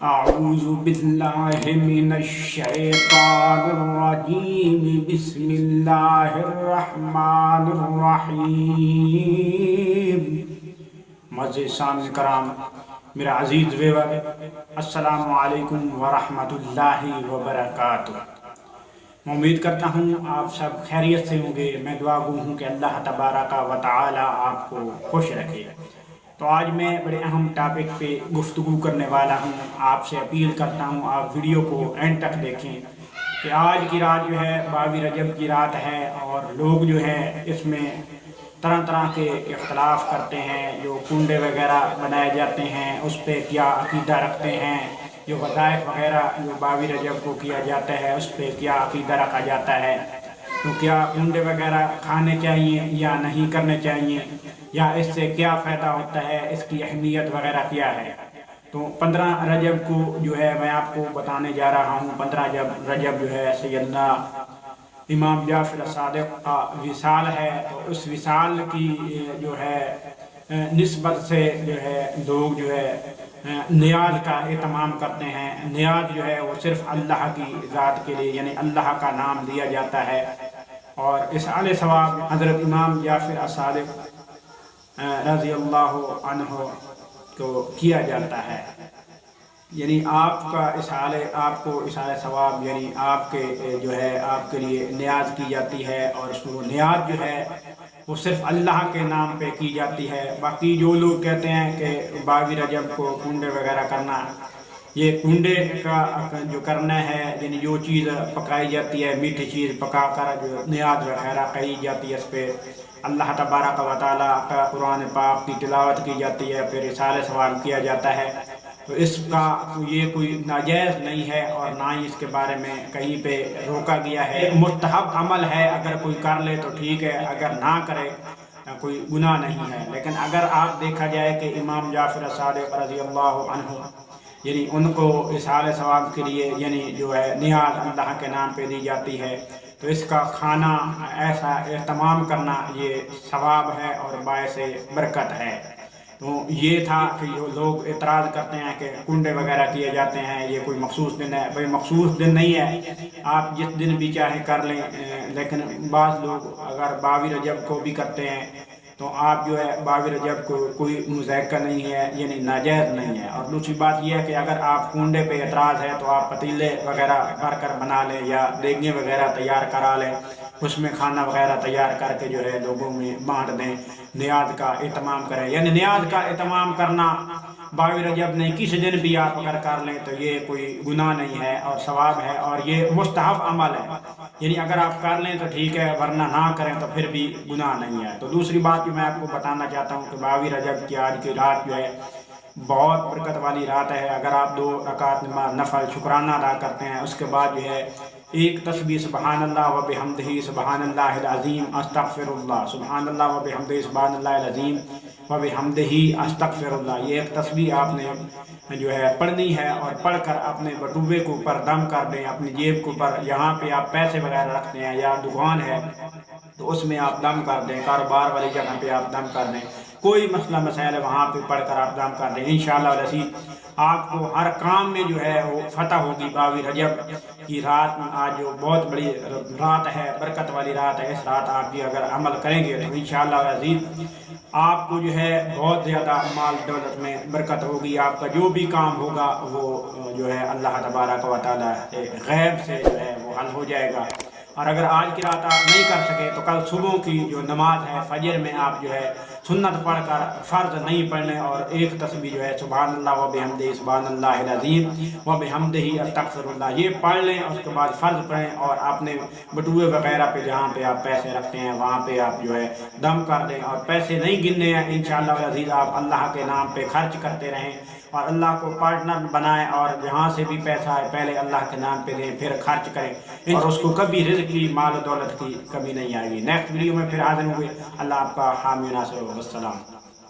أعوذ بالله من الشيطان الرجيم بسم الله الرحمن الرحیم۔ معزز سامعین کرام، میرا عزیز ویور، السلام علیکم ورحمۃ اللہ وبرکاتہ۔ میں امید کرتا ہوں آپ سب خیریت سے ہوں گے۔ میں دعا گو ہوں کہ اللہ تبارک و تعالی آپ کو خوش رکھے۔ تو آج میں بڑے اہم ٹاپک پہ گفتگو کرنے والا ہوں۔ آپ سے اپیل کرتا ہوں آپ ویڈیو کو اینڈ تک دیکھیں کہ آج کی رات جو ہے 22 رجب کی رات ہے، اور لوگ جو ہے اس میں طرح طرح کے اختلاف کرتے ہیں۔ جو کنڈے وغیرہ بنائے جاتے ہیں اس پہ کیا عقیدہ رکھتے ہیں، جو وظائف وغیرہ جو 22 رجب کو کیا جاتا ہے اس پہ کیا عقیدہ رکھا جاتا ہے، تو کیا کنڈے وغیرہ کھانے چاہیے یا نہیں کرنے چاہیے، یا اس سے کیا فائدہ ہوتا ہے، اس کی اہمیت وغیرہ کیا ہے۔ تو 15 رجب کو جو ہے میں آپ کو بتانے جا رہا ہوں۔ 15 رجب جو ہے سیدنا امام جعفر صادق کا وصال ہے، تو اس وصال کی جو ہے نسبت سے جو ہے لوگ جو ہے نیاز کا اہتمام کرتے ہیں۔ نیاز جو ہے وہ صرف اللہ کی ذات کے لیے، یعنی اللہ کا نام لیا جاتا ہے، اور اصحال ثواب حضرت امام جعفر صادق رضی اللہ عنہ کو کیا جاتا ہے۔ یعنی آپ کو اصحال ثواب، یعنی آپ کے جو ہے آپ کے لیے نیاز کی جاتی ہے، اور اس کو نیاز جو ہے وہ صرف اللہ کے نام پہ کی جاتی ہے۔ باقی جو لوگ کہتے ہیں کہ 22 رجب کو کنڈے وغیرہ کرنا، یہ کنڈے کا جو کرنا ہے، یعنی جو چیز پکائی جاتی ہے، میٹھی چیز پکا کر جو نیاز وغیرہ کہی جاتی ہے، اس پہ اللہ تبارک و تعالیٰ کا قرآن پاک کی تلاوت کی جاتی ہے، پھر اصحال ثواب کیا جاتا ہے، تو اس کا یہ کوئی ناجائز نہیں ہے، اور نہ ہی اس کے بارے میں کہیں پہ روکا گیا ہے۔ مستحب عمل ہے، اگر کوئی کر لے تو ٹھیک ہے، اگر نہ کرے کوئی گناہ نہیں ہے۔ لیکن اگر آپ دیکھا جائے کہ امام جعفر صادق رضی اللہ عنہ، یعنی ان کو اصحال ثواب کے لیے یعنی جو ہے نیاز اللہ کے نام پہ دی جاتی ہے، تو اس کا کھانا ایسا اہتمام کرنا یہ ثواب ہے اور باعث برکت ہے۔ تو یہ تھا کہ جو لوگ اعتراض کرتے ہیں کہ کنڈے وغیرہ کیے جاتے ہیں، یہ کوئی مخصوص دن ہے۔ بھائی مخصوص دن نہیں ہے، آپ جس دن بھی چاہیں کر لیں، لیکن بعض لوگ اگر 22 رجب کو بھی کرتے ہیں تو آپ جو ہے 22 رجب کو کوئی مذائقہ نہیں ہے، یعنی ناجائز نہیں ہے۔ اور دوسری بات یہ ہے کہ اگر آپ کنڈے پہ اعتراض ہے تو آپ پتیلے وغیرہ بھر کر بنا لیں، یا دیگیں وغیرہ تیار کرا لیں، اس میں کھانا وغیرہ تیار کر کے جو ہے لوگوں میں بانٹ دیں، نیاز کا اہتمام کریں۔ یعنی نیاز کا اہتمام کرنا 22 رجب نہیں، کسی دن بھی آپ اگر کر لیں تو یہ کوئی گناہ نہیں ہے اور ثواب ہے، اور یہ مستحب عمل ہے۔ یعنی اگر آپ کر لیں تو ٹھیک ہے، ورنہ نہ کریں تو پھر بھی گناہ نہیں ہے۔ تو دوسری بات جو میں آپ کو بتانا چاہتا ہوں کہ 22 رجب کی آج کی رات جو ہے بہت برکت والی رات ہے۔ اگر آپ 2 رکعت نماز نفل شکرانہ ادا کرتے ہیں، اس کے بعد جو ہے ایک تسبیح سبحان اللہ و بحمدہ سبحان اللہ العظیم استغفر اللہ، سبحان اللہ و بحمدہ سبحان اللہ العظیم و بحمدہ استغفر اللہ، یہ ایک تسبیح آپ نے جو ہے پڑھنی ہے، اور پڑھ کر اپنے بٹوے کے اوپر دم کر دیں، اپنی جیب کے اوپر جہاں پہ آپ پیسے وغیرہ رکھتے ہیں یا دکان ہے تو اس میں آپ دم کر دیں، کاروبار والی جگہ پہ آپ دم کر دیں، کوئی مسئلہ مسائل ہے وہاں پہ پڑھ کر آپ دم کر دیں، انشاءاللہ العزیز آپ کو ہر کام میں جو ہے وہ فتح ہوگی۔ 22 رجب کی رات آج جو بہت بڑی رات ہے، برکت والی رات ہے، اس رات آپ بھی اگر عمل کریں گے تو انشاءاللہ العزیز آپ کو جو ہے بہت زیادہ مال دولت میں برکت ہوگی۔ آپ کا جو بھی کام ہوگا وہ جو ہے اللہ تبارک و تعالیٰ غیب سے جو ہے وہ حل ہو جائے گا۔ اور اگر آج کی رات آپ نہیں کر سکے تو کل صبح کی جو نماز ہے فجر میں آپ جو ہے سنت پڑھ کر فرض نہیں پڑھنے، اور ایک تسبیح جو ہے سبحان اللہ و بحمدہ سبحان اللہ العظیم و بحمدہ استغفر اللہ، یہ پڑھ لیں، اور اس کے بعد فرض پڑھیں، اور اپنے بٹوے وغیرہ پہ جہاں پہ آپ پیسے رکھتے ہیں وہاں پہ آپ جو ہے دم کر دیں، اور پیسے نہیں گننے ہیں انشاءاللہ العزیز، آپ اللہ کے نام پہ خرچ کرتے رہیں، اور اللہ کو پارٹنر بنائیں، اور جہاں سے بھی پیسہ ہے پہلے اللہ کے نام پہ دیں پھر خرچ کریں، اور اس کو کبھی رزق کی مال و دولت کی کمی نہیں آئے گی۔ نیکسٹ ویڈیو میں پھر حاضر ہوں گے۔ اللہ آپ کا حامی و ناصر ہو۔ السلام۔